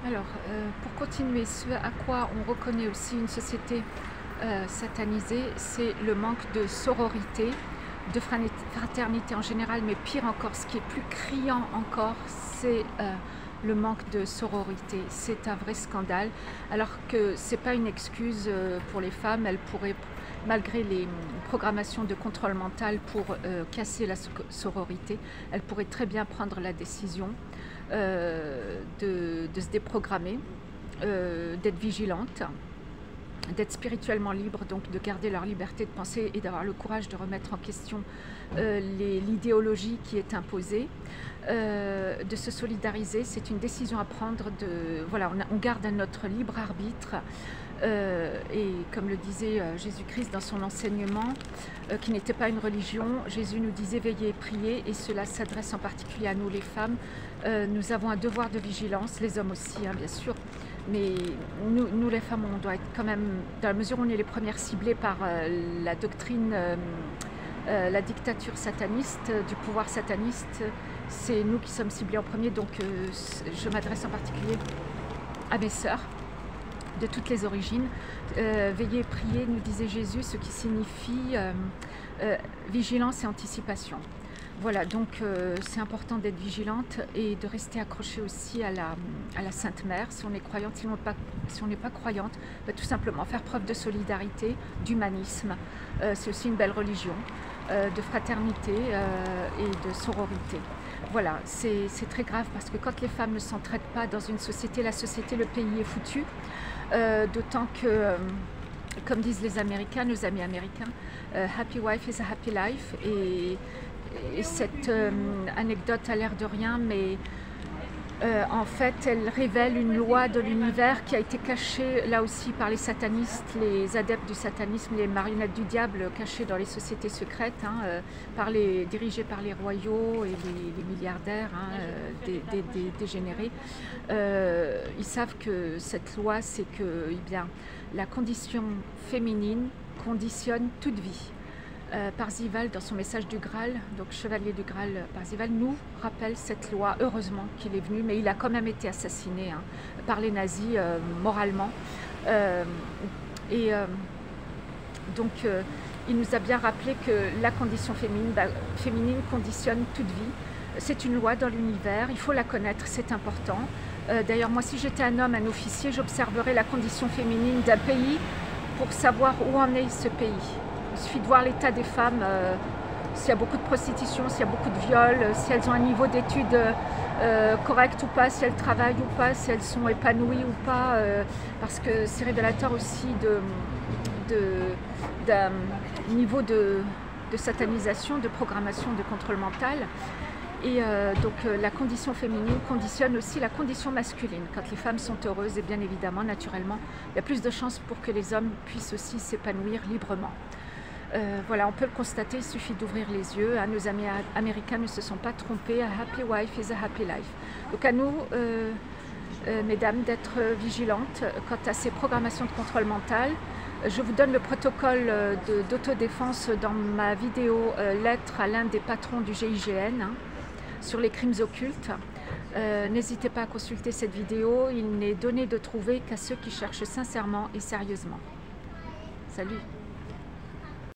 Alors, pour continuer, ce à quoi on reconnaît aussi une société satanisée, c'est le manque de sororité, de fraternité en général, mais pire encore, ce qui est plus criant encore, c'est le manque de sororité. C'est un vrai scandale, alors que ce n'est pas une excuse pour les femmes. Elles pourraient, malgré les programmations de contrôle mental pour casser la sororité, elles pourraient très bien prendre la décision de se déprogrammer, d'être vigilantes, d'être spirituellement libres, donc de garder leur liberté de penser et d'avoir le courage de remettre en question l'idéologie qui est imposée, de se solidariser. C'est une décision à prendre. Voilà, on garde notre libre arbitre. Et comme le disait Jésus-Christ dans son enseignement, qui n'était pas une religion, Jésus nous disait veillez et priez, et cela s'adresse en particulier à nous les femmes. Nous avons un devoir de vigilance, les hommes aussi, hein, bien sûr, mais nous les femmes, on doit être quand même, dans la mesure où on est les premières ciblées par la doctrine, la dictature sataniste, du pouvoir sataniste, c'est nous qui sommes ciblés en premier. Donc je m'adresse en particulier à mes sœurs de toutes les origines. Veillez et priez, nous disait Jésus, ce qui signifie vigilance et anticipation. Voilà, donc c'est important d'être vigilante et de rester accrochée aussi à la Sainte Mère. Si on est croyante, si on n'est pas croyante, tout simplement faire preuve de solidarité, d'humanisme. C'est aussi une belle religion, de fraternité et de sororité. Voilà, c'est très grave parce que quand les femmes ne s'entraident pas dans une société, la société, le pays est foutu. D'autant que, comme disent les Américains, nos amis américains, happy wife is a happy life. Et cette anecdote a l'air de rien, mais en fait, elle révèle une loi de l'univers qui a été cachée là aussi par les satanistes, les adeptes du satanisme, les marionnettes du diable cachées dans les sociétés secrètes, hein, dirigées par les royaux et les milliardaires, hein, des dégénérés. Ils savent que cette loi, c'est que bien, la condition féminine conditionne toute vie. Parzival, dans son message du Graal, donc chevalier du Graal, Parzival nous rappelle cette loi. Heureusement qu'il est venu, mais il a quand même été assassiné, hein, par les nazis moralement. Donc il nous a bien rappelé que la condition féminine conditionne toute vie. C'est une loi dans l'univers, il faut la connaître, c'est important. D'ailleurs, moi, si j'étais un homme, un officier, j'observerais la condition féminine d'un pays pour savoir où en est ce pays. Il suffit de voir l'état des femmes, s'il y a beaucoup de prostitution, s'il y a beaucoup de viols, si elles ont un niveau d'études correct ou pas, si elles travaillent ou pas, si elles sont épanouies ou pas, parce que c'est révélateur aussi d'un niveau de satanisation, de programmation, de contrôle mental. Et donc la condition féminine conditionne aussi la condition masculine. Quand les femmes sont heureuses, et bien évidemment, naturellement, il y a plus de chances pour que les hommes puissent aussi s'épanouir librement. Voilà, on peut le constater, il suffit d'ouvrir les yeux. Hein, nos amis américains ne se sont pas trompés. A happy wife is a happy life. Donc à nous, mesdames, d'être vigilantes quant à ces programmations de contrôle mental. Je vous donne le protocole d'autodéfense dans ma vidéo lettre à l'un des patrons du GIGN, hein, sur les crimes occultes. N'hésitez pas à consulter cette vidéo. Il n'est donné de trouver qu'à ceux qui cherchent sincèrement et sérieusement. Salut!